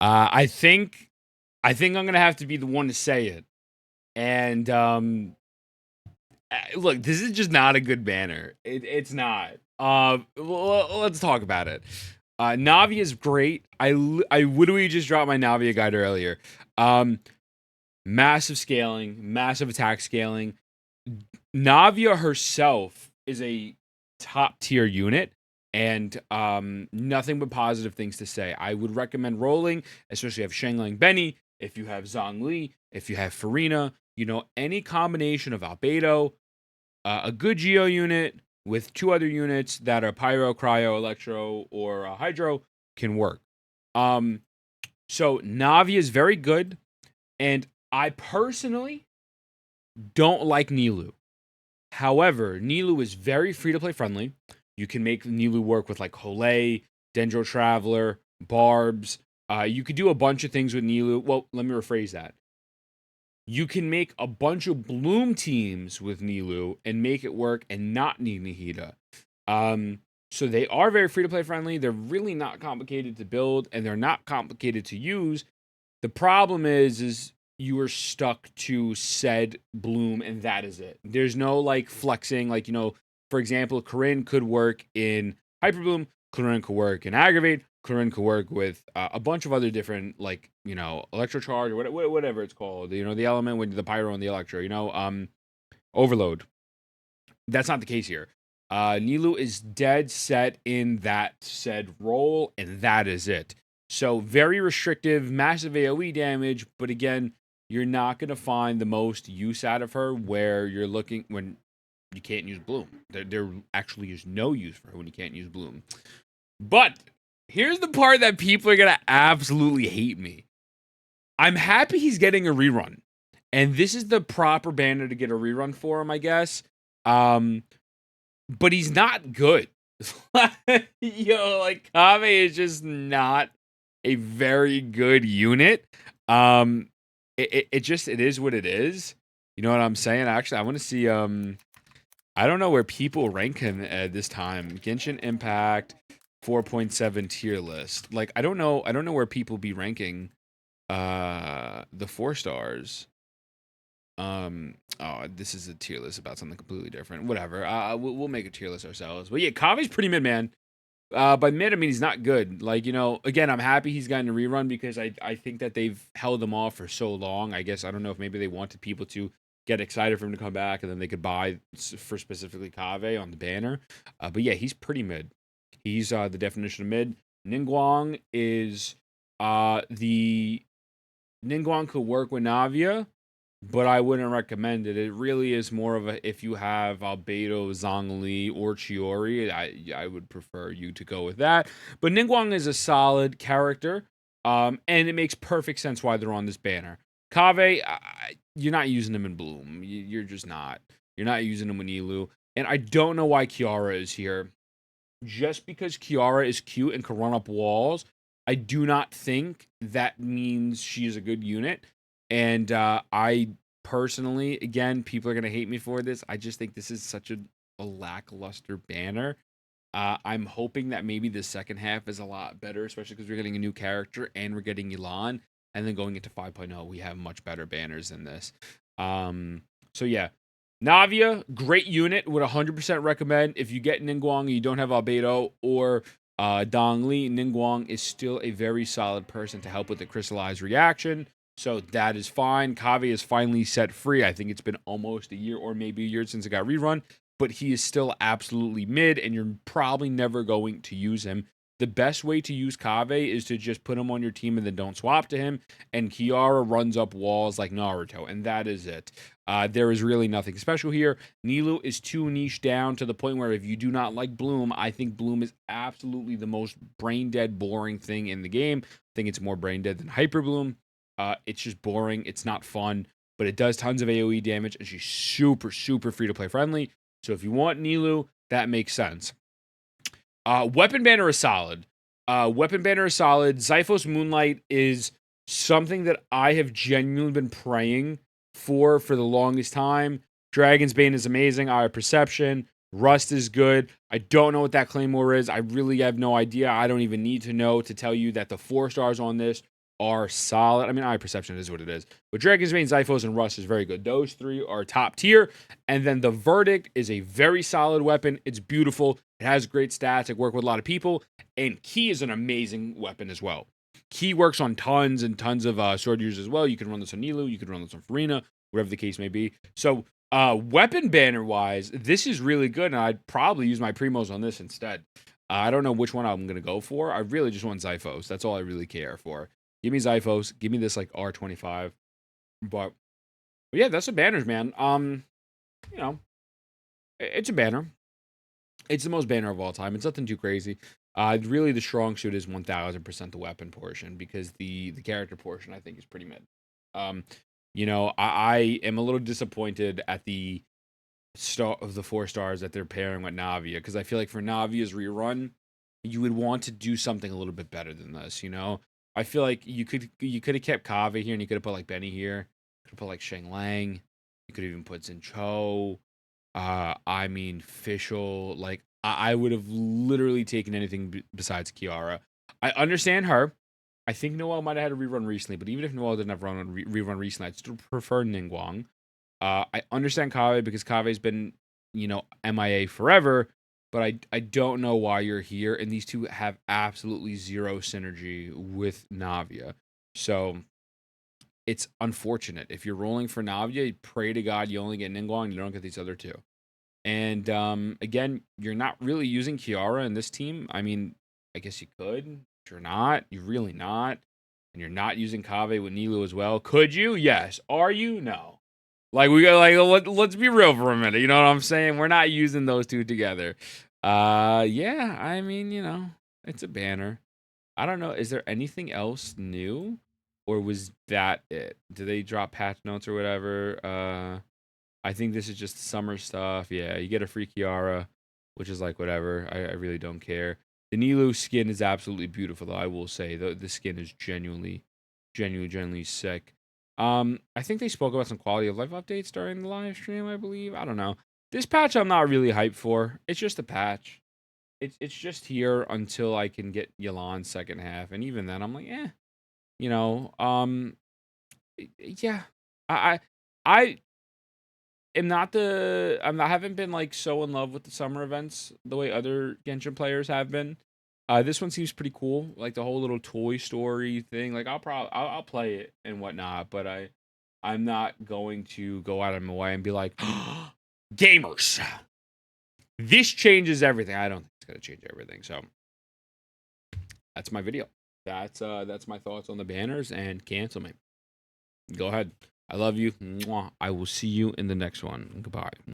I think I'm gonna have to be the one to say it. And look, this is just not a good banner. It's not. Let's talk about it. Navia is great. I literally just dropped my Navia guide earlier. Um, Massive scaling, massive attack scaling. Navia herself is a top tier unit, and nothing but positive things to say. I would recommend rolling, especially if you have Shanglang Benny, if you have Zhongli, if you have Farina, any combination of Albedo, a good Geo unit with two other units that are Pyro, Cryo, Electro, or Hydro can work. So Navia is very good, and I personally don't like Nilou. However, Nilou is very free to play friendly. You can make Nilou work with like Hole, Dendro Traveler, Barbs. You could do a bunch of things with Nilou. Well, let me rephrase that. You can make a bunch of Bloom teams with Nilou and make it work and not need Nihida. So they are very free to play friendly. They're really not complicated to build, and they're not complicated to use. The problem is you are stuck to said Bloom, and that is it. There's no like flexing, like for example, Corinne could work in Hyper Bloom, Corinne could work in Aggravate, Corinne could work with a bunch of other different like Electro Charge or whatever it's called. The element with the Pyro and the Electro. Overload. That's not the case here. Nilou is dead set in that said role, and that is it. So very restrictive, massive AoE damage, but again, you're not going to find the most use out of her where you're looking when you can't use Bloom. There actually is no use for her when you can't use Bloom. But here's the part that people are going to absolutely hate me. I'm happy he's getting a rerun. And this is the proper banner to get a rerun for him, I guess. But he's not good. Like Kaveh is just not a very good unit. It is what it is. You know what I'm saying? Actually, I want to see. I don't know where people rank him at this time. Genshin IMpact 4.7 tier list. Like I don't know where people be ranking the 4 stars. This is a tier list about something completely different. Whatever. We'll make a tier list ourselves. But yeah, Kave's pretty mid, man. By mid, I mean he's not good. Like, again, I'm happy he's gotten a rerun because I think that they've held him off for so long. I guess I don't know if maybe they wanted people to get excited for him to come back and then they could buy for specifically Kaveh on the banner. But yeah, he's pretty mid. He's the definition of mid. Ningguang is the Ningguang could work with Navia, but I wouldn't recommend it. It really is more of a if you have Albedo, Zhongli, or Chiori, I would prefer you to go with that. But Ningguang is a solid character, and it makes perfect sense why they're on this banner. Kaveh, you're not using him in Bloom. You're just not. You're not using him in Nilou. And I don't know why Kiara is here. Just because Kiara is cute and can run up walls, I do not think that means she is a good unit. And I personally, again, people are going to hate me for this. I just think this is such a lackluster banner. I'm hoping that maybe the second half is a lot better, especially because we're getting a new character and we're getting Elan. And then going into 5.0, we have much better banners than this. So yeah, Navia, great unit. Would 100% recommend. If you get Ningguang and you don't have Albedo or Dong Li, Ningguang is still a very solid person to help with the crystallized reaction. So that is fine. Kaveh is finally set free. I think it's been almost a year or maybe a year since it got rerun, but he is still absolutely mid, and you're probably never going to use him. The best way to use Kaveh is to just put him on your team and then don't swap to him. And Kiara runs up walls like Naruto, and that is it. There is really nothing special here. Nilou is too niche down to the point where if you do not like Bloom, I think Bloom is absolutely the most brain dead, boring thing in the game. I think it's more brain dead than Hyper Bloom. It's just boring. It's not fun, but it does tons of AoE damage, and she's super, super free to play friendly. So if you want Nilou, that makes sense. Weapon banner is solid. Zyphos Moonlight is something that I have genuinely been praying for the longest time. Dragon's Bane is amazing. Eye of Perception. Rust is good. I don't know what that Claymore is. I really have no idea. I don't even need to know to tell you that the 4 stars on this are solid. I mean, eye perception is what it is. But Dragon's Bane, Zyphos, and Rust is very good. Those three are top tier. And then the Verdict is a very solid weapon. It's beautiful. It has great stats. It works with a lot of people. And Key is an amazing weapon as well. Key works on tons and tons of sword users as well. You can run this on Nilou. You can run this on Farina, whatever the case may be. So weapon banner wise, this is really good. And I'd probably use my Primos on this instead. I don't know which one I'm going to go for. I really just want Zyphos. That's all I really care for. Give me Zyphos. Give me this like R25. But yeah, that's the banners, man. You know, it's a banner. It's the most banner of all time. It's nothing too crazy. Really, the strong suit is 1000% the weapon portion because the character portion I think is pretty mid. Um, I am a little disappointed at the star of the 4 stars that they're pairing with Navia because I feel like for Navia's rerun, you would want to do something a little bit better than this. I feel like you could have kept Kaveh here and you could have put like Benny here. You could have put like Sheng Lang. You could even put Zincho. I mean, Fischl. Like, I would have literally taken anything besides Kiara. I understand her. I think Noelle might have had a rerun recently, but even if Noelle didn't have rerun recently, I'd still prefer Ningguang. I understand Kaveh because Kaveh's been, MIA forever, but I don't know why you're here. And these two have absolutely zero synergy with Navia. So it's unfortunate. If you're rolling for Navia, pray to God you only get Ningguang, you don't get these other two. And again, you're not really using Kiara in this team. I mean, I guess you could. But you're not. You're really not. And you're not using Kaveh with Nilou as well. Could you? Yes. Are you? No. Like we got let's be real for a minute. You know what I'm saying? We're not using those two together. Yeah, I mean, it's a banner. I don't know. Is there anything else new? Or was that it? Did they drop patch notes or whatever? I think this is just summer stuff. Yeah, you get a free Kiara, which is like whatever. I really don't care. The Nilou skin is absolutely beautiful, though. I will say the skin is genuinely sick. I think they spoke about some quality of life updates during the live stream. I believe. I don't know. This patch I'm not really hyped for. It's just a patch. It's just here until I can get Yalan's second half, and even then I'm like, you know. Yeah, I haven't been like so in love with the summer events the way other Genshin players have been. This one seems pretty cool, like the whole little Toy Story thing. Like I'll play it and whatnot, but I'm not going to go out of my way and be like, gamers, this changes everything. I don't think it's gonna change everything. So that's my video. That's my thoughts on the banners and cancel me. Go ahead. I love you. Mwah. I will see you in the next one. Goodbye.